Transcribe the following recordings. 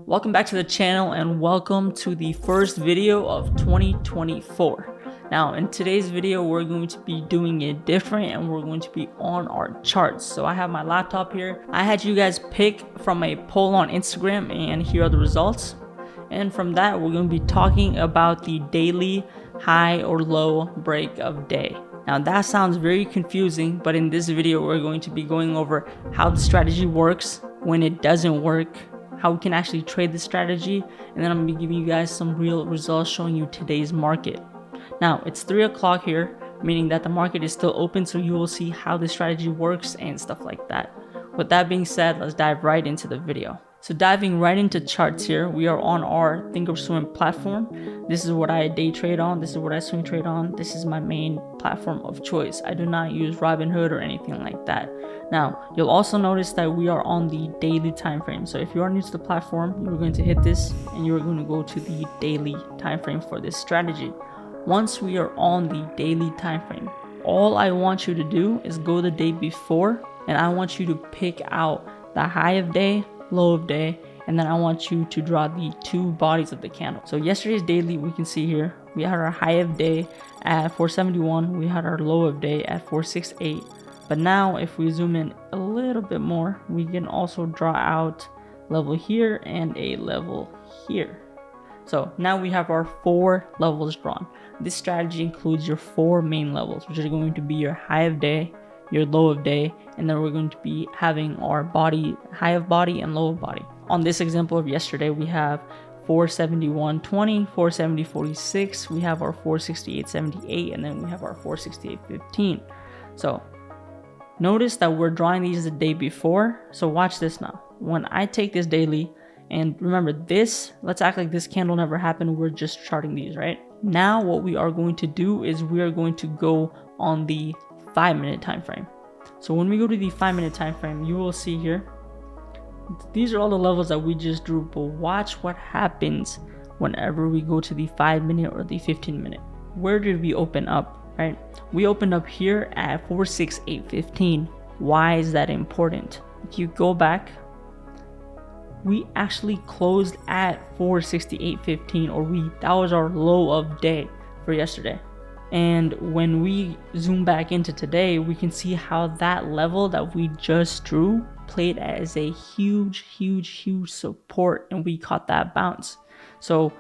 Welcome back to the channel and welcome to the first video of 2024. Now in today's video we're going to be doing it different and we're going to be on our charts. So I have my laptop here. I had you guys pick from a poll on Instagram and here are the results. And from that we're going to be talking about the daily high or low break of day. Now that sounds very confusing, but in this video we're going to be going over how the strategy works, when it doesn't work, how we can actually trade the strategy, and then I'm going to be giving you guys some real results showing you today's market. Now it's 3 o'clock here, meaning that the market is still open, so you will see how the strategy works and stuff like that. With that being said, let's dive right into the video. So diving right into charts here, we are on our Thinkorswim platform. This is what I day trade on. This is what I swing trade on. This is my main platform of choice. I do not use Robinhood or anything like that. Now, you'll also notice that we are on the daily time frame. So if you are new to the platform, you're going to hit this and you're going to go to the daily time frame for this strategy. Once we are on the daily time frame, all I want you to do is go the day before, and I want you to pick out the high of day, low of day, and then I want you to draw the two bodies of the candle. So yesterday's daily, we can see here we had our high of day at 471, we had our low of day at 468. But now if we zoom in a little bit more, we can also draw out level here and a level here. So now we have our 4 levels drawn. This strategy includes your 4 main levels, which are going to be your high of day, your low of day, and then we're going to be having our body, high of body and low of body. On this example of yesterday, we have 471.20, 470.46, we have our 468.78, and then we have our 468.15. So notice that we're drawing these the day before. So watch this now. When I take this daily, and remember this, let's act like this candle never happened. We're just charting these, right? Now what we are going to do is we are going to go on the 5-minute time frame. So when we go to the 5-minute time frame, you will see here, these are all the levels that we just drew, but watch what happens whenever we go to the 5-minute or the 15-minute. Where did we open up, right? We opened up here at 468.15. Why is that important? If you go back, we actually closed at 468.15, or that was our low of day for yesterday. And when we zoom back into today, we can see how that level that we just drew played as a huge support, and we caught that bounce. So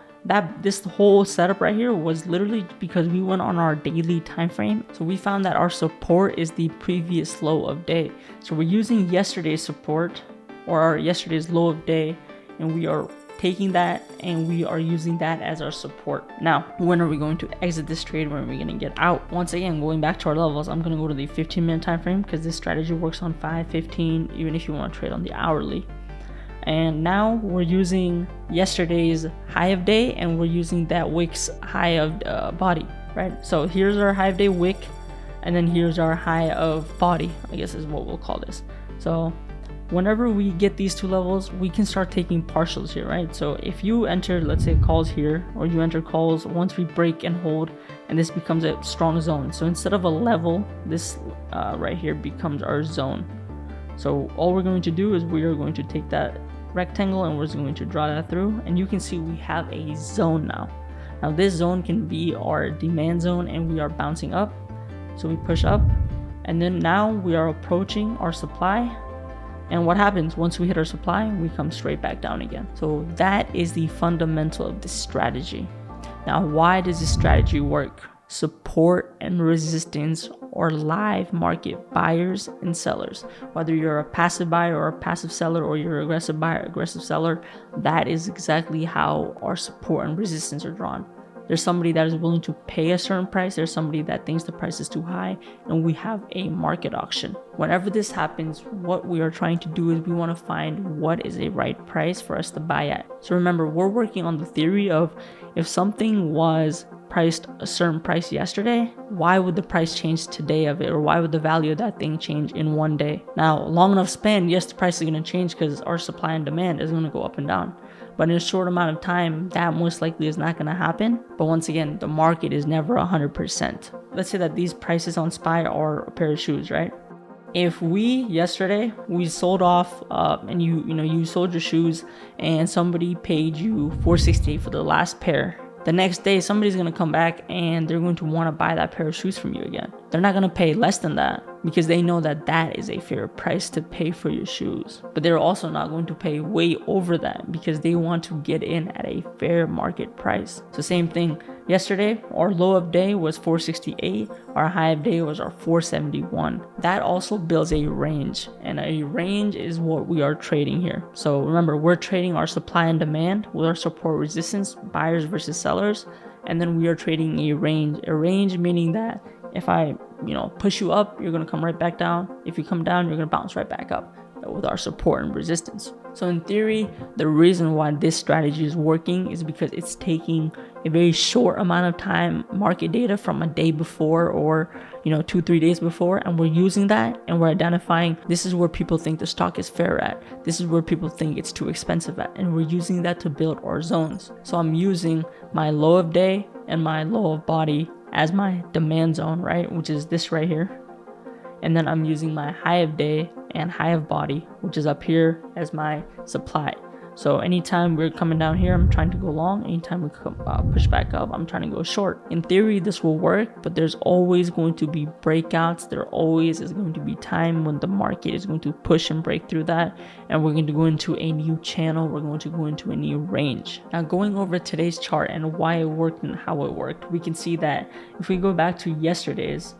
this whole setup right here was literally because we went on our daily time frame. So we found that our support is the previous low of day. So we're using yesterday's support or our yesterday's low of day, and we are taking that and we are using that as our support. Now, when are we going to exit this trade? When are we going to get out? Once again, going back to our levels, I'm going to go to the 15-minute time frame because this strategy works on 5, 15, even if you want to trade on the hourly. And now we're using yesterday's high of day and we're using that wick's high of body, right? So here's our high of day wick, and then here's our high of body, I guess is what we'll call this. So whenever we get these two levels, we can start taking partials here, right? So if you enter, let's say, calls here, or you enter calls once we break and hold, and this becomes a strong zone. So instead of a level, this right here becomes our zone. So all we're going to do is we are going to take that rectangle and we're just going to draw that through, and you can see we have a zone now. Now this zone can be our demand zone, and we are bouncing up. So we push up, and then now we are approaching our supply. And what happens once we hit our supply? We come straight back down again. So that is the fundamental of this strategy. Now, why does this strategy work? Support and resistance are live market buyers and sellers. Whether you're a passive buyer or a passive seller, or you're an aggressive buyer, aggressive seller, that is exactly how our support and resistance are drawn. There's somebody that is willing to pay a certain price. There's somebody that thinks the price is too high, and we have a market auction. Whenever this happens, what we are trying to do is we want to find what is a right price for us to buy at. So remember, we're working on the theory of if something was priced a certain price yesterday, why would the price change today of it, or why would the value of that thing change in one day? Now, long enough span, yes, the price is going to change because our supply and demand is going to go up and down. But in a short amount of time, that most likely is not going to happen. But once again, the market is never 100%. Let's say that these prices on SPY are a pair of shoes, right? if yesterday we sold off and you sold your shoes and somebody paid you $468 for the last pair, the next day somebody's going to come back and they're going to want to buy that pair of shoes from you again. They're not going to pay less than that because they know that that is a fair price to pay for your shoes. But they're also not going to pay way over that because they want to get in at a fair market price. So same thing. Yesterday, our low of day was $468. Our high of day was our $471. That also builds a range, and a range is what we are trading here. So remember, we're trading our supply and demand with our support resistance, buyers versus sellers, and then we are trading a range. A range meaning that if I push you up, you're going to come right back down. If you come down, you're going to bounce right back up with our support and resistance. So in theory, the reason why this strategy is working is because it's taking a very short amount of time market data from a day before or 2-3 days before, and we're using that and we're identifying this is where people think the stock is fair at, this is where people think it's too expensive at, and we're using that to build our zones. So I'm using my low of day and my low of body as my demand zone, right, which is this right here. And then I'm using my high of day and high of body, which is up here, as my supply. So anytime we're coming down here, I'm trying to go long. Anytime we push back up, I'm trying to go short. In theory, this will work, but there's always going to be breakouts. There always is going to be time when the market is going to push and break through that, and we're going to go into a new channel. We're going to go into a new range. Now, going over today's chart and why it worked and how it worked, we can see that if we go back to yesterday's,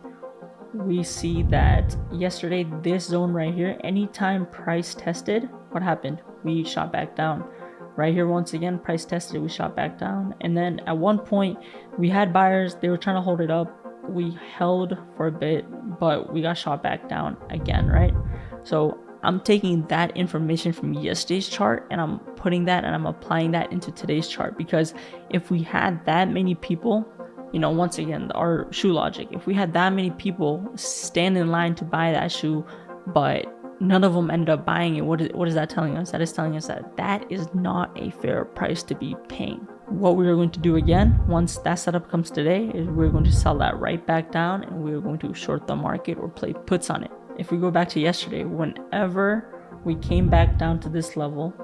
we see that yesterday, this zone right here, anytime price tested, what happened? We shot back down. Right here, once again, price tested, we shot back down. And then at one point, we had buyers, they were trying to hold it up. We held for a bit, but we got shot back down again, right? So I'm taking that information from yesterday's chart and I'm putting that and I'm applying that into today's chart, because if we had that many people, once again, our shoe logic, if we had that many people stand in line to buy that shoe, but none of them ended up buying it, what is that telling us? That is telling us that that is not a fair price to be paying. What we are going to do again, once that setup comes today, is we're going to sell that right back down and we're going to short the market or play puts on it. If we go back to yesterday, whenever we came back down to this level,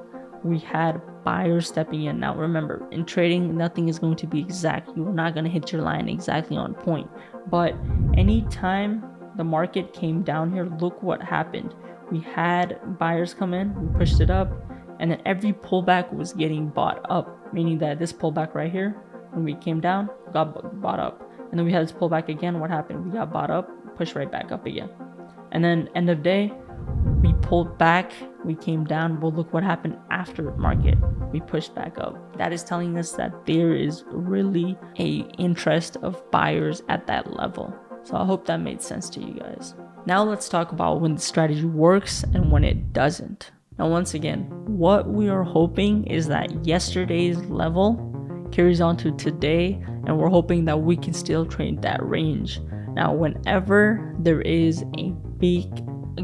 we had buyers stepping in. Now remember, in trading, nothing is going to be exact. You are not going to hit your line exactly on point. But anytime the market came down here, look what happened. We had buyers come in, we pushed it up, and then every pullback was getting bought up, meaning that this pullback right here, when we came down, got bought up. And then we had this pullback again. What happened? We got bought up, pushed right back up again. And then end of day, we pulled back, we came down. Well, look what happened after market. We pushed back up. That is telling us that there is really a interest of buyers at that level. So I hope that made sense to you guys. Now let's talk about when the strategy works and when it doesn't. Now, once again, what we are hoping is that yesterday's level carries on to today, and we're hoping that we can still trade that range. Now, whenever there is a big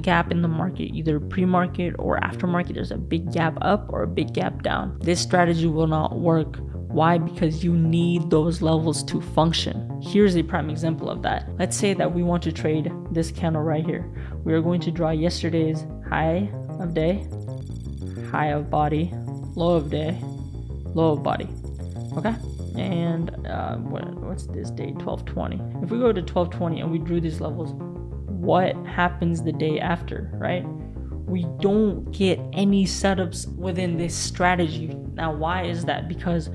gap in the market, either pre-market or after-market, there's a big gap up or a big gap down, this strategy will not work. Why? Because you need those levels to function. Here's a prime example of that. Let's say that we want to trade this candle right here. We are going to draw yesterday's high of day, high of body, low of day, low of body. Okay? And what's this day? 1220. If we go to 1220 and we drew these levels, what happens the day after, right? We don't get any setups within this strategy. Now, why is that? Because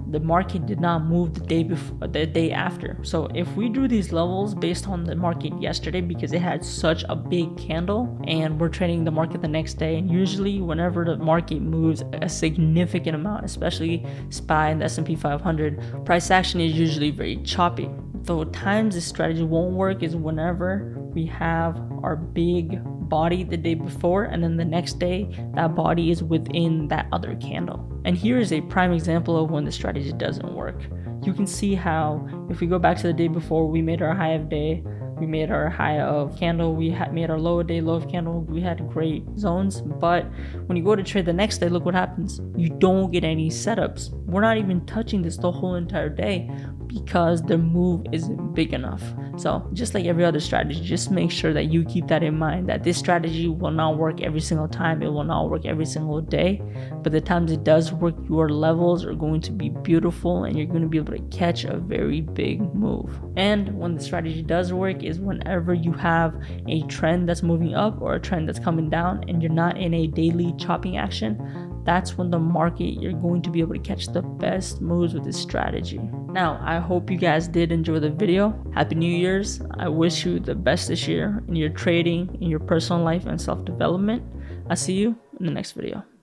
the market did not move the day before, the day after. So if we drew these levels based on the market yesterday, because it had such a big candle, and we're trading the market the next day, and usually whenever the market moves a significant amount, especially SPY and the S&P 500, price action is usually very choppy. The times this strategy won't work is whenever we have our big body the day before, and then the next day that body is within that other candle. And here is a prime example of when the strategy doesn't work. You can see how if we go back to the day before, we made our high of day, we made our high of candle, we had made our low of day, low of candle, we had great zones. But when you go to trade the next day, look what happens. You don't get any setups. we're not even touching this the whole entire day because the move isn't big enough. So just like every other strategy, just make sure that you keep that in mind, that this strategy will not work every single time. It will not work every single day, but the times it does work, your levels are going to be beautiful and you're going to be able to catch a very big move. And when the strategy does work is whenever you have a trend that's moving up or a trend that's coming down and you're not in a daily chopping action. That's when the market, you're going to be able to catch the best moves with this strategy. Now, I hope you guys did enjoy the video. Happy New Year's. I wish you the best this year in your trading, in your personal life and self-development. I'll see you in the next video.